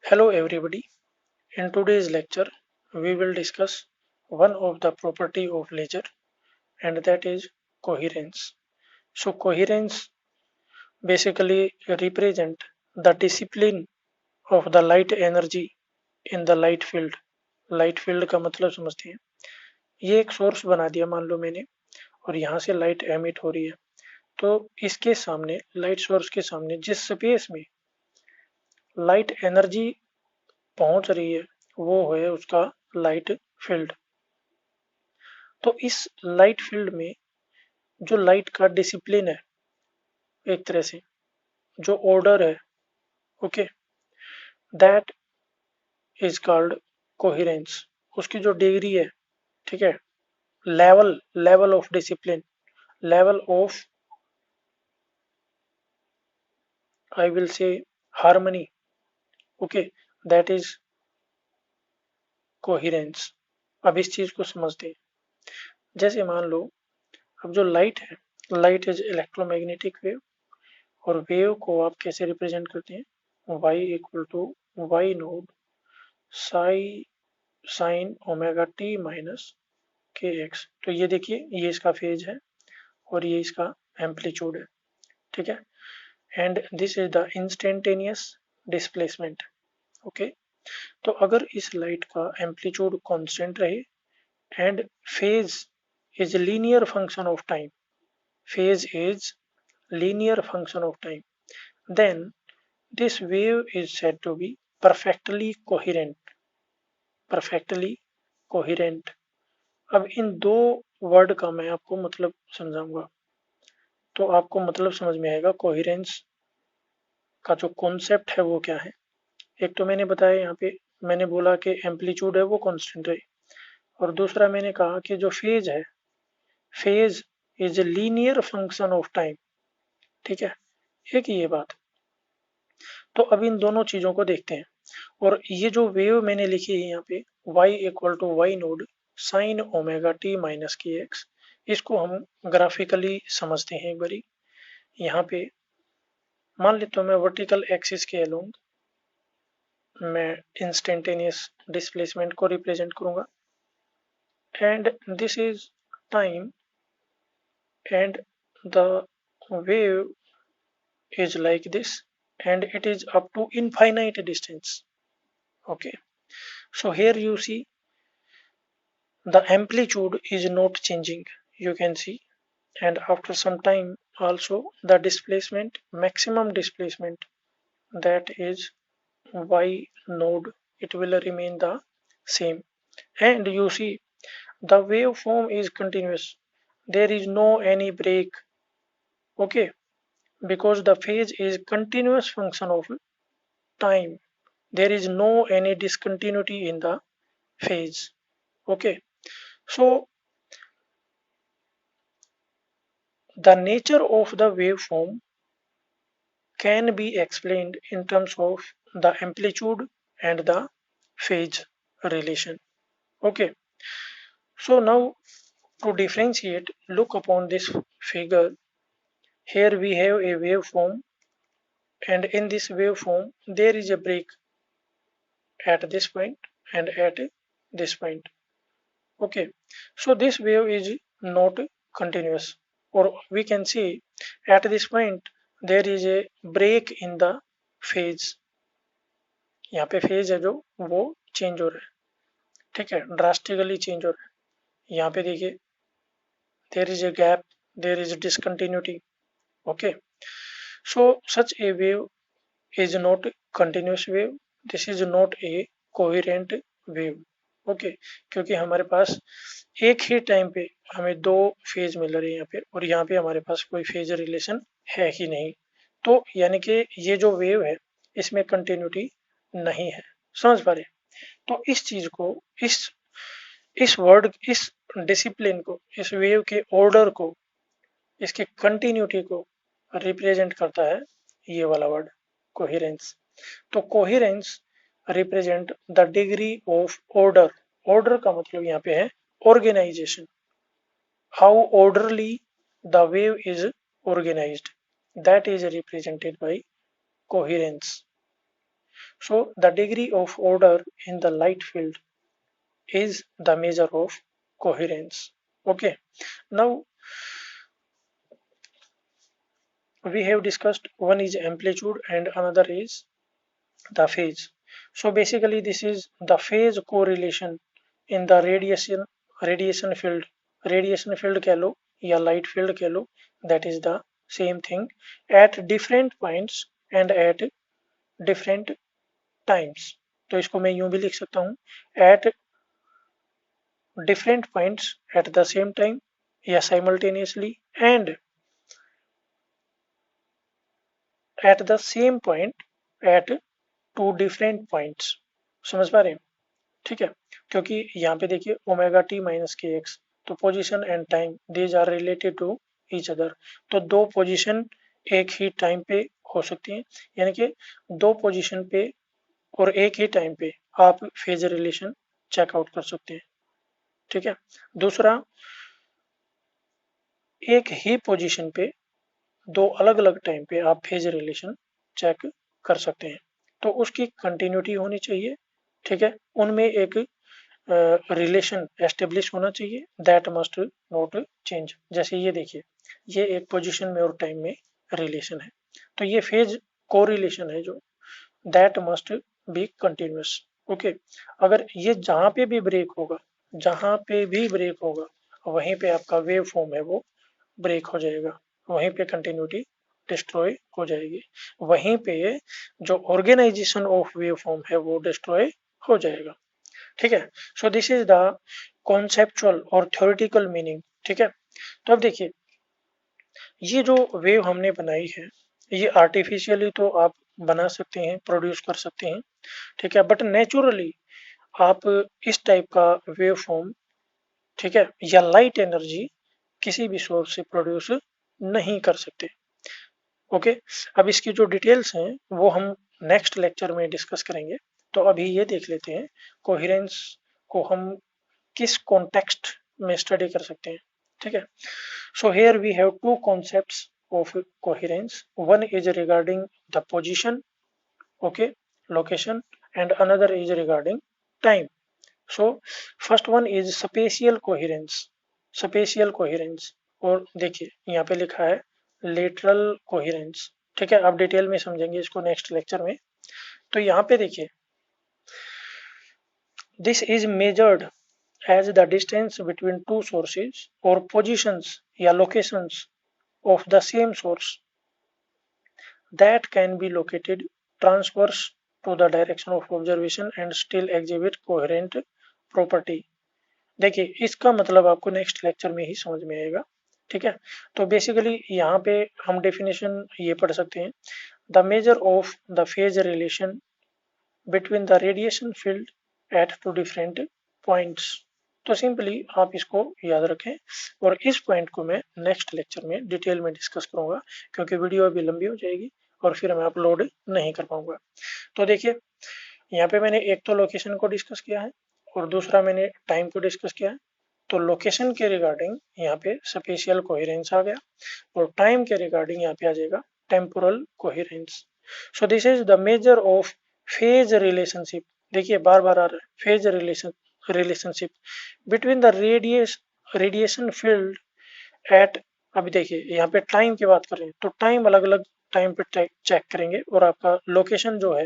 Hello everybody. In today's lecture, we will discuss one of the property of laser and that is coherence. So coherence basically represent the discipline of the light energy in the light field. Light field का मतलब समझते हैं। ये एक source बना दिया मान लो मैंने और यहाँ से लाइट एमिट हो रही है। तो इसके सामने लाइट सोर्स के सामने जिस स्पेस में लाइट एनर्जी पहुंच रही है वो है उसका लाइट फील्ड। तो इस लाइट फील्ड में जो लाइट का डिसिप्लिन है एक तरह से जो ऑर्डर है okay that is called coherence. उसकी जो डिग्री है ठीक है level level of discipline level of I will say harmony okay that is coherence. अब इस चीज को समझते हैं। जैसे मान लो अब जो लाइट है लाइट इज इलेक्ट्रोमैग्नेटिक वेव और वेव को आप कैसे रिप्रेजेंट करते हैं y equal to y nought psi sine omega t minus k x. तो ये देखिए ये इसका फेज है और ये इसका एम्पलीट्यूड है ठीक है and this is the instantaneous displacement okay. तो अगर इस लाइट का एम्पलीट्यूड कांस्टेंट रहे and phase is linear function of time phase is linear function of time then this wave is said to be perfectly coherent perfectly coherent। अब इन दो word का मैं आपको मतलब समझाऊंगा तो आपको मतलब समझ में आएगा कोहेरेंस का जो कॉन्सेप्ट है वो क्या है। एक तो मैंने बताया यहाँ पे मैंने बोला कि एम्पलीट्यूड है वो कांस्टेंट है और दूसरा मैंने कहा कि जो फेज है phase is a linear function of time ठीक है एक ये बात। तो अब इन दोनों चीजों को देखते हैं और ये जो वेव मैंने लिखी है यहाँ पे y equal to y nought sine omega t minus k x इसको हम ग्राफिकली समझते हैं एक बारी। यहाँ पे मान लेता हूँ मैं वर्टिकल एक्सिस के अलोंग मैं इंस्टेंटेनियस डिस्प्लेसमेंट को रिप्रेजेंट करूंगा and this is time and the wave is like this and it is up to infinite distance okay। So here you see the amplitude is not changing you can see and after some time also the displacement maximum displacement that is y node it will remain the same and you see the waveform is continuous there is no any break okay because the phase is continuous function of time there is no any discontinuity in the phase okay। So the nature of the waveform can be explained in terms of the amplitude and the phase relation okay। So now to differentiate look upon this figure here we have a waveform and in this waveform there is a break at this point and at this point okay। So this wave is not continuous or we can see at this point there is a break in the phase यहाँ पे phase है जो वो change हो रहा है ठीक है ड्रास्टिकली चेंज हो रहा है। यहाँ पे देखिए there is a gap there is discontinuity okay. So such A wave is not continuous wave this is not a coherent wave okay क्योंकि हमारे पास एक ही टाइम पे हमें दो फेज मिल रहे हैं यहाँ पे और यहाँ पे हमारे पास कोई फेज रिलेशन है ही नहीं। तो यानी कि ये जो वेव है इसमें कंटिन्यूटी नहीं है समझ पा रहे। तो इस चीज को इस वर्ड इस डिसिप्लिन को इस वेव के ऑर्डर को इसके कंटिन्यूटी को रिप्रेजेंट करता है ये वाला वर्ड कोहेरेंस। तो coherence represent the degree of order order का मतलब यहाँ पे है organisation how orderly the wave is organised that is represented by coherence. So the degree of order in the light field is the measure of coherence. Okay, now we have discussed one is amplitude and another is the phase. So basically this is the phase correlation in the radiation field. Radiation field कह लो या light field कह लो, that is the same thing at different points and at different times. तो इसको मैं यूं भी लिख सकता हूँ at different points at the same time या simultaneously and at the same point at two different points. समझ पा रहे हैं? ठीक है, क्योंकि यहाँ पे देखिए omega t minus k x, तो position and time these are related to each other. तो दो पोजीशन एक ही टाइम पे हो सकती हैं, यानी कि दो पोजीशन पे और एक ही टाइम पे आप फेज रिलेशन चेकआउट कर सकते हैं। ठीक है, दूसरा एक ही पोजीशन पे दो अलग अलग टाइम पे आप फेज रिलेशन चेक कर सकते हैं, तो उसकी कंटिन्यूटी होनी चाहिए। ठीक है, उनमें एक रिलेशन एस्टेब्लिश होना चाहिए, दैट मस्ट नॉट चेंज। जैसे ये देखिए, ये एक पोजीशन में और टाइम में रिलेशन है, तो ये फेज को रिलेशन है जो that must be continuous. Okay, अगर ये जहां पे भी ब्रेक होगा, जहां पे भी ब्रेक होगा, वहीं पे आपका वेव फॉर्म है वो ब्रेक हो जाएगा, वहीं पे कंटिन्यूटी डिस्ट्रॉय हो जाएगी, वहीं पे जो ऑर्गेनाइजेशन ऑफ वेव फॉर्म है वो डिस्ट्रॉय हो जाएगा। ठीक है, so this is the conceptual और थ्योरेटिकल मीनिंग। ठीक है, तो अब देखिए ये जो वेव हमने बनाई है ये आर्टिफिशियली तो आप बना सकते हैं, प्रोड्यूस कर सकते हैं। ठीक है, बट नेचुरली आप इस टाइप का वेव फॉर्म, ठीक है, या लाइट एनर्जी किसी भी सोर्स से प्रोड्यूस नहीं कर सकते। ओके, अब इसकी जो डिटेल्स हैं वो हम नेक्स्ट लेक्चर में डिस्कस करेंगे। तो अभी ये देख लेते हैं कोहेरेंस को हम किस कॉन्टेक्स्ट में स्टडी कर सकते हैं। ठीक है, so here we have two concepts of coherence. One is regarding the position, okay, location, and another is regarding time. So first one is spatial coherence. spatial coherence, और देखिए यहाँ पे लिखा है lateral coherence। ठीक है, आप डिटेल में समझेंगे इसको नेक्स्ट लेक्चर में। तो यहाँ पे देखिए this is measured as the distance between two sources or positions या locations of the same source that can be located transverse to the direction of observation and still exhibit coherent property। देखिए इसका मतलब आपको next lecture में ही समझ में आएगा। ठीक है, तो बेसिकली यहाँ पे हम डेफिनेशन ये पढ़ सकते हैं, the measure of the phase relation between the radiation field at two different points. तो सिंपली आप इसको याद रखें, और इस पॉइंट को मैं नेक्स्ट लेक्चर में डिटेल में डिस्कस करूंगा, क्योंकि वीडियो अभी लंबी हो जाएगी और फिर मैं अपलोड नहीं कर पाऊंगा। तो देखिए यहाँ पे मैंने एक तो लोकेशन को डिस्कस किया है और दूसरा मैंने टाइम को डिस्कस किया है। तो लोकेशन के रिगार्डिंग यहाँ पे स्पेशियल कोहेरेंस आ गया, और टाइम के रिगार्डिंग यहाँ पे आ जाएगा temporal coherence. So this is the measure of phase relationship. देखिए बार बार आ रहा है phase relationship between the radiation field eight. अभी देखिए यहाँ पे टाइम की बात कर रहे हैं, तो टाइम अलग अलग टाइम पे चेक करेंगे, और आपका लोकेशन जो है,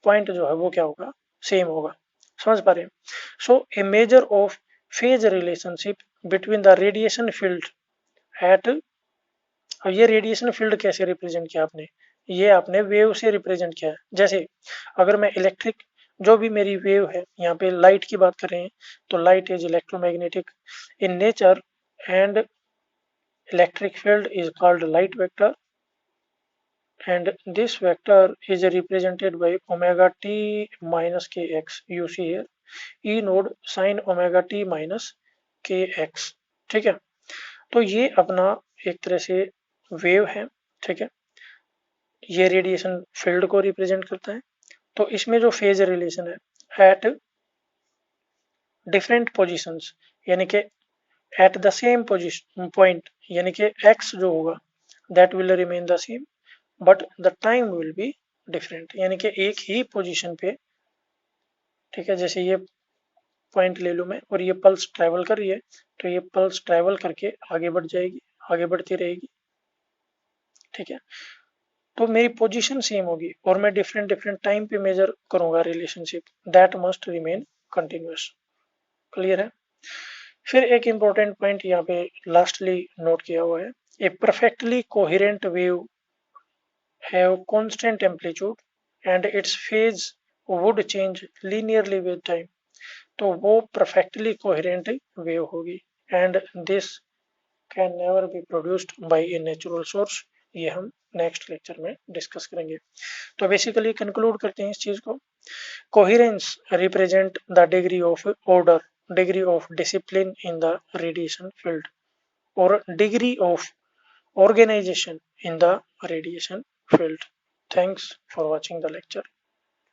पॉइंट जो है वो क्या होगा, सेम होगा। समझ पा रहे हैं? So a measure of phase relationship between the radiation field at. अब ये रेडिएशन फील्ड कैसे रिप्रेजेंट किया आपने, ये आपने वेव से रिप्रेजेंट किया है। जैसे अगर मैं इलेक्ट्रिक जो भी मेरी वेव है, यहाँ पे लाइट की बात कर रहे हैं, तो light is electromagnetic in nature and electric field is called light vector, and this vector is represented by omega t minus kx. You see here E node sin omega t minus kx। ठीक है, तो ये अपना एक तरह से wave है। ठीक है, ये रेडिएशन फील्ड को रिप्रेजेंट करता है। तो इसमें जो फेज रिलेशन है एट डिफरेंट पोजिशंस, यानी कि at the same position point, यानी कि x जो होगा that will remain the same but the time will be different, यानी कि एक ही पोजीशन पे, ठीक है, जैसे ये पॉइंट ले लूँ मैं और ये पल्स ट्रैवल कर रही है, तो ये पल्स ट्रैवल करके आगे बढ़ जाएगी, आगे बढ़ती रहेगी, ठीक है। तो मेरी पोजीशन सेम होगी और मैं डिफरेंट डिफरेंट टाइम पे मेजर करूंगा relationship, that must remain continuous. Clear है। फिर एक इंपॉर्टेंट पॉइंट यहाँ पे लास्टली नोट किया हुआ है, a perfectly coherent wave have constant amplitude and its phase would change linearly with time. तो वो परफेक्टली कोहेरेंट वेव होगी and this can never be produced by a natural source. ये हम नेक्स्ट लेक्चर में discuss करेंगे। तो basically conclude करते हैं इस चीज को। Coherence represent the degree of order, degree of discipline in the radiation field और degree of organization in the radiation field. Thanks for watching the lecture.